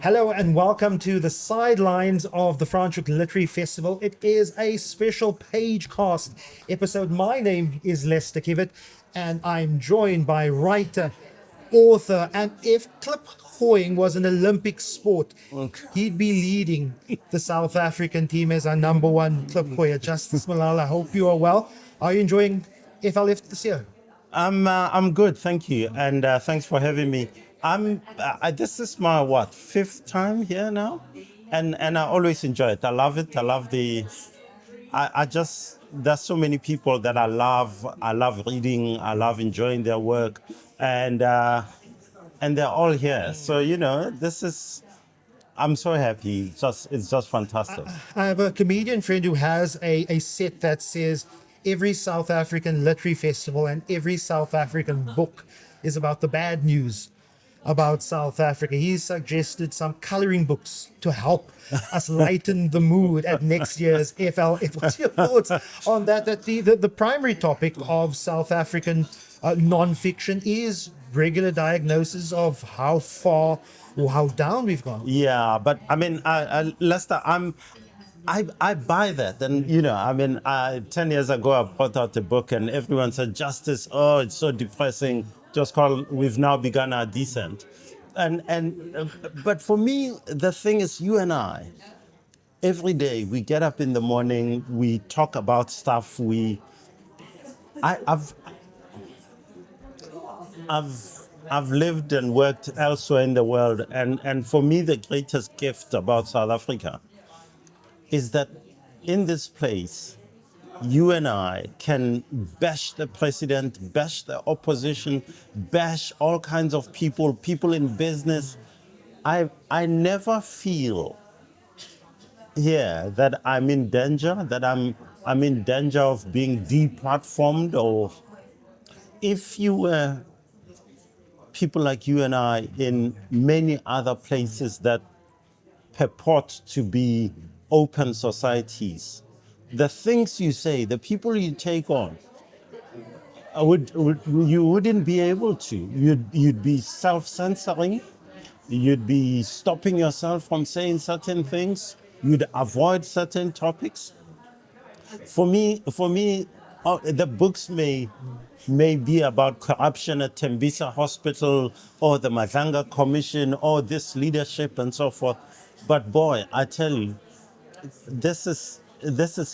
Hello and welcome to the sidelines of the Franschhoek Literary Festival. It is a special Pagecast episode. My name is Lester Kiewit and I'm joined by writer, author, and if clip hoying was an Olympic sport, he'd be leading the South African team as our number one clip hoyer. Justice Malala, hope you are well. Are you enjoying FLF this year? I'm good, thank you, and thanks for having me. This is my fifth time here now, and I always enjoy it. I love it. I love I just there's so many people that I love. I love reading. I love enjoying their work, and they're all here. So this is. I'm so happy. It's just fantastic. I have a comedian friend who has a set that says every South African literary festival and every South African book is about the bad news about South Africa. He's suggested some coloring books to help us lighten the mood at next year's FLF. What's your thoughts on that? That the primary topic of South African non-fiction is regular diagnosis of how far or how down we've gone. Yeah, but I mean, Lester, I buy that, and 10 years ago I brought out a book, and everyone said, "Justice, oh, it's so depressing." Just called "We've Now Begun Our Descent," but for me, the thing is, you and I, every day we get up in the morning, we talk about stuff. I've I've lived and worked elsewhere in the world, and for me, the greatest gift about South Africa is that in this place, you and I can bash the president, bash the opposition, bash all kinds of people in business. I never feel here that I'm in danger, that I'm in danger of being deplatformed, or if you were people like you and I in many other places that purport to be open societies, the things you say, the people you take on, you wouldn't be able to. You'd be self-censoring. You'd be stopping yourself from saying certain things. You'd avoid certain topics. For me, the books may be about corruption at Tembisa Hospital or the Madlanga Commission or this leadership and so forth. But boy, I tell you, this is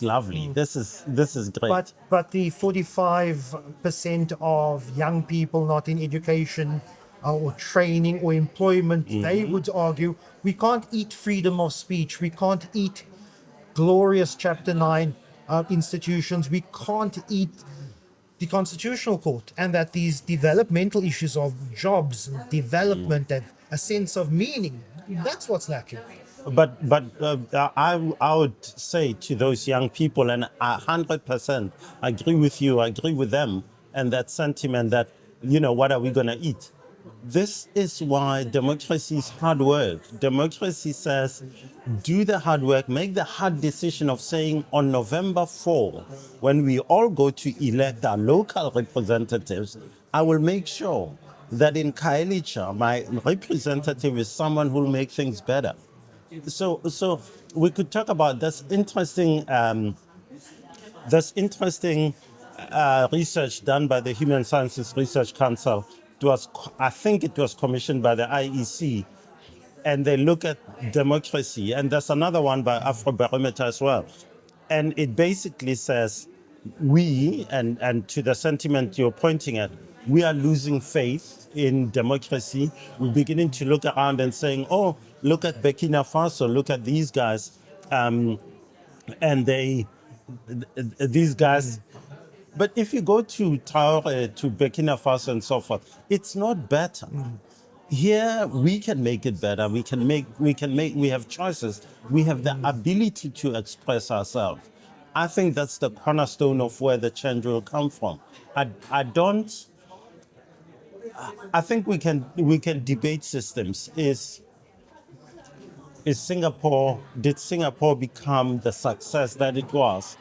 lovely. This is great. But the 45% of young people not in education or training or employment, they would argue we can't eat freedom of speech. We can't eat glorious Chapter 9 institutions. We can't eat the Constitutional Court, and that these developmental issues of jobs and development and a sense of meaning, that's what's lacking. But I would say to those young people, and 100% agree with you, agree with them, and that sentiment that, what are we going to eat? This is why democracy is hard work. Democracy says, do the hard work, make the hard decision of saying on November 4, when we all go to elect our local representatives, I will make sure that in Kaelicha, my representative is someone who will make things better. So we could talk about this interesting research done by the Human Sciences Research Council. I think it was commissioned by the IEC, and they look at democracy. And there's another one by Afrobarometer as well. And it basically says and to the sentiment you're pointing at, we are losing faith in democracy. We're beginning to look around and saying, oh, look at Burkina Faso, look at these guys. And these guys. But if you go to Traore, to Burkina Faso and so forth, it's not better. Here we can make it better. We have choices. We have the ability to express ourselves. I think that's the cornerstone of where the change will come from. I think we can debate systems. Did Singapore become the success that it was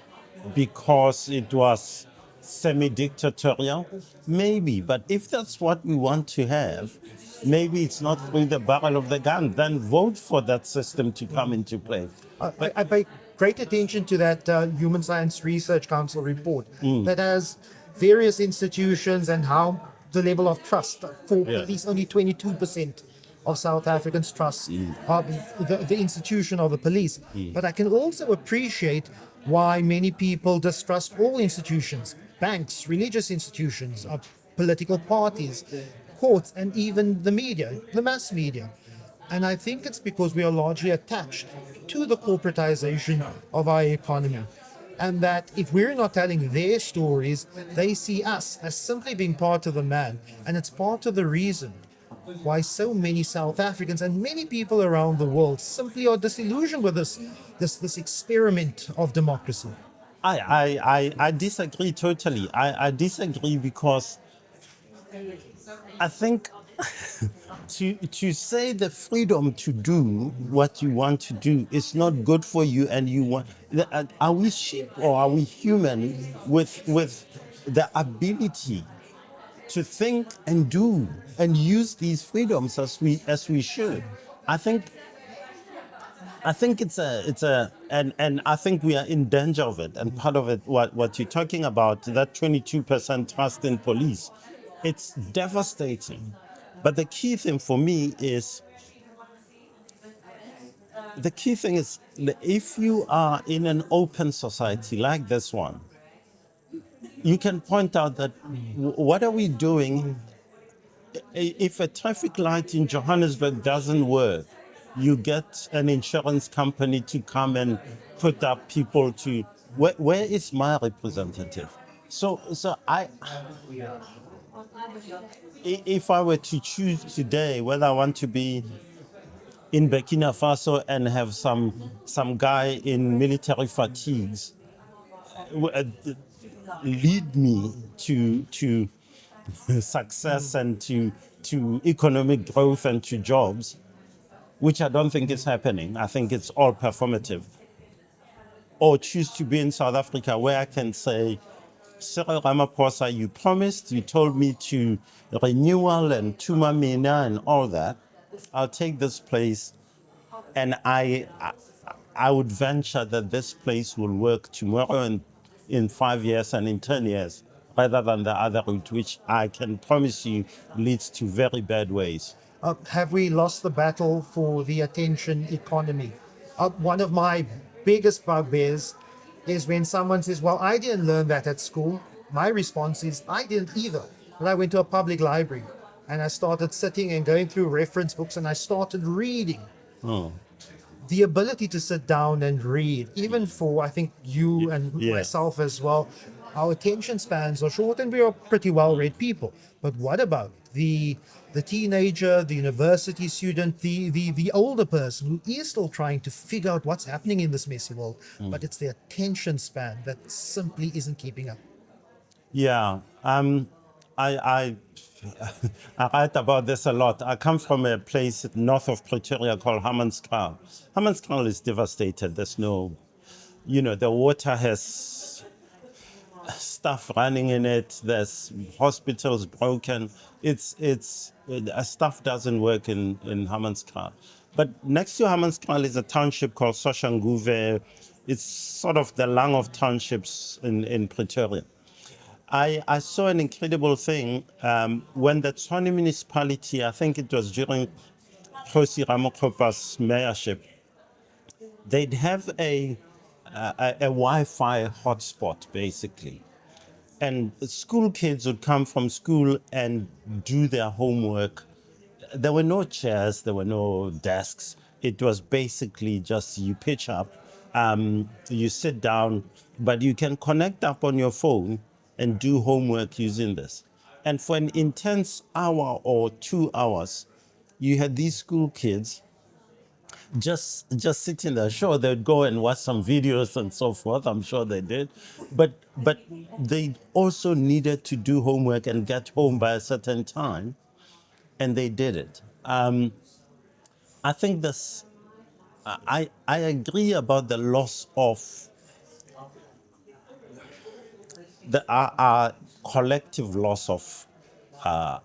because it was semi-dictatorial? Maybe, but if that's what we want to have, maybe it's not through the barrel of the gun. Then vote for that system to come into play. I pay great attention to that Human Science Research Council report that has various institutions and how the level of trust for at least only 22% of South Africans trust the institution of the police. But I can also appreciate why many people distrust all institutions, banks, religious institutions, political parties, courts, and even the media, the mass media. And I think it's because we are largely attached to the corporatization of our economy. And that if we're not telling their stories, they see us as simply being part of the man. And it's part of the reason why so many South Africans and many people around the world simply are disillusioned with this experiment of democracy. I disagree totally. I disagree because I think to say the freedom to do what you want to do is not good for you, and you want. Are we sheep or are we human with the ability to think and do and use these freedoms as we should? I think it's a and I think we are in danger of it. And part of it, what you're talking about, that 22% trust in police, it's devastating. But the key thing is if you are in an open society like this one, you can point out that what are we doing. If a traffic light in Johannesburg doesn't work, you get an insurance company to come and put up people to. Where is my representative? So if I were to choose today whether I want to be in Burkina Faso and have some guy in military fatigues lead me to success and to economic growth and to jobs, which I don't think is happening. I think it's all performative. Or choose to be in South Africa where I can say, Cyril Ramaphosa, you promised, you told me to renewal and Tuma Mina and all that. I'll take this place, and I would venture that this place will work tomorrow and in 5 years and in 10 years, rather than the other route, which I can promise you leads to very bad ways. Have we lost the battle for the attention economy? One of my biggest bugbears is when someone says, well, I didn't learn that at school. My response is, I didn't either. But I went to a public library and I started sitting and going through reference books and I started reading. The ability to sit down and read, even for, I think, you and myself as well, our attention spans are short and we are pretty well-read people. But what about the teenager, the university student, the older person who is still trying to figure out what's happening in this messy world, but it's the attention span that simply isn't keeping up. Yeah, I I write about this a lot. I come from a place north of Pretoria called Hammanskraal. Hammanskraal is devastated. There's no, the water has stuff running in it. There's hospitals broken. Stuff doesn't work in Hammanskraal. But next to Hammanskraal is a township called Soshanguve. It's sort of the lung of townships in Pretoria. I saw an incredible thing when the Tshwane municipality, I think it was during Kgosi Ramokgopa's mayorship, they'd have a Wi-Fi hotspot, basically. And school kids would come from school and do their homework. There were no chairs, there were no desks. It was basically just you pitch up, you sit down, but you can connect up on your phone and do homework using this. And for an intense hour or 2 hours, you had these school kids just sitting there. Sure, they'd go and watch some videos and so forth. I'm sure they did, but they also needed to do homework and get home by a certain time, and they did it. I think this. I agree about the loss of our collective loss of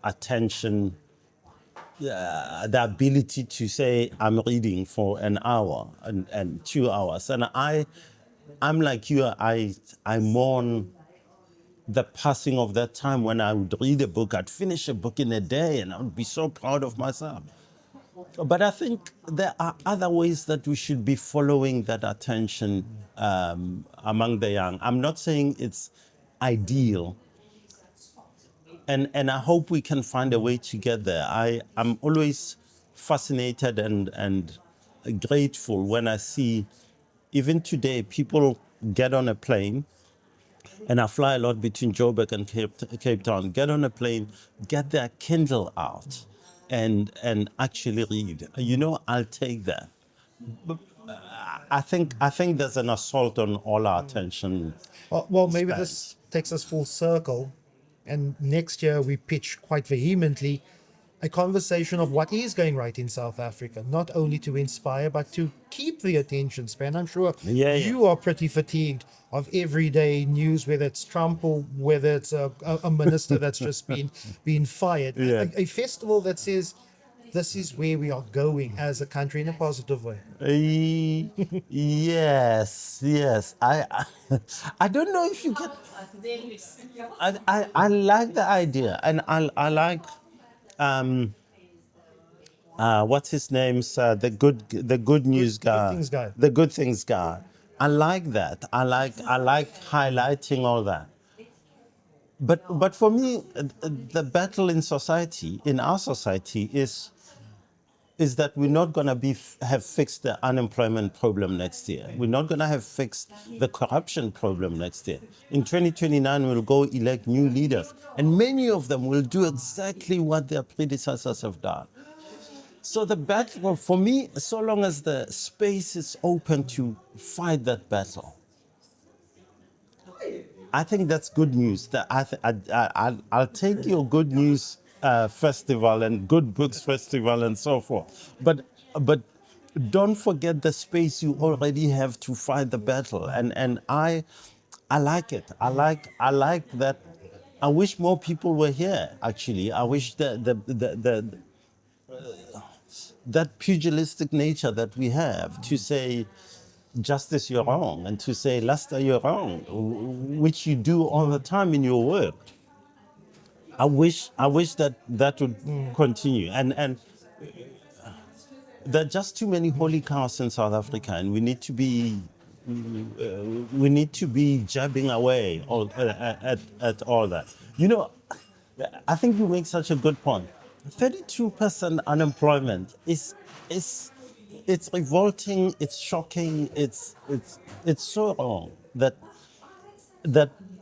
attention the ability to say I'm reading for an hour and 2 hours. And I'm like you. I mourn the passing of that time when I would read a book. I'd finish a book in a day, and I would be so proud of myself. But I think there are other ways that we should be following that attention among the young. I'm not saying it's ideal, and I hope we can find a way to get there. I'm always fascinated and grateful when I see, even today, people get on a plane, and I fly a lot between Joburg and Cape Town, get on a plane, get their Kindle out, and actually read. You know, I'll take that. I think there's an assault on all our attention. Well, maybe spans. this takes us full circle, and next year we pitch quite vehemently a conversation of what is going right in South Africa, not only to inspire, but to keep the attention span. I'm sure you are pretty fatigued of everyday news, whether it's Trump or whether it's a minister that's just been fired. Yeah. A festival that says, this is where we are going as a country in a positive way. Yes. I don't know if you get. I like the idea, and I like what's his name's the good news guy, things guy. the good things guy. I like that. I like highlighting all that. But for me, the battle in society, in our society, is that we're not going to have fixed the unemployment problem next year. We're not going to have fixed the corruption problem next year. In 2029, we'll go elect new leaders, and many of them will do exactly what their predecessors have done. So the battle, for me, so long as the space is open to fight that battle, I think that's good news. I'll take your good news festival and good books festival and so forth. But don't forget the space you already have to fight the battle. And I like it. I like that. I wish more people were here. Actually, I wish that pugilistic nature that we have to say, Justice, you're wrong, and to say, Lester, you're wrong, which you do all the time in your work. I wish that would continue. And there are just too many holy cows in South Africa, and we need to be jabbing away at all that. You know, I think you make such a good point. 32% unemployment is it's revolting, it's shocking, it's so wrong that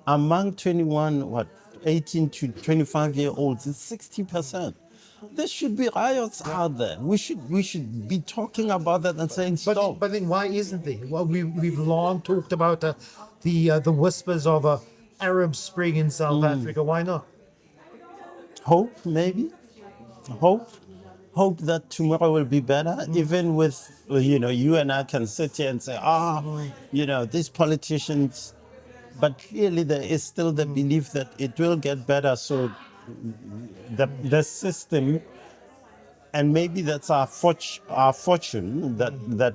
among 18 to 25-year-olds, it's 60%. There should be riots out there. We should be talking about that and saying stop. But then why isn't there? Well, we've long talked about the whispers of a Arab Spring in South Africa. Why not? Hope, maybe. Hope that tomorrow will be better. Even with, you and I can sit here and say, these politicians, but clearly there is still the belief that it will get better. So the system, and maybe that's our fortune that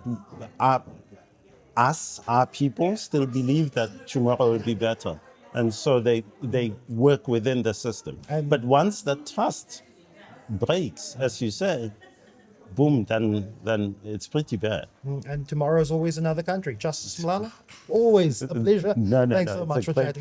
our people still believe that tomorrow will be better. And so they work within the system. But once that trust breaks, as you say, boom, then it's pretty bad. And tomorrow is always another country. Justice Malala, always a pleasure. No, Thanks so much for chatting.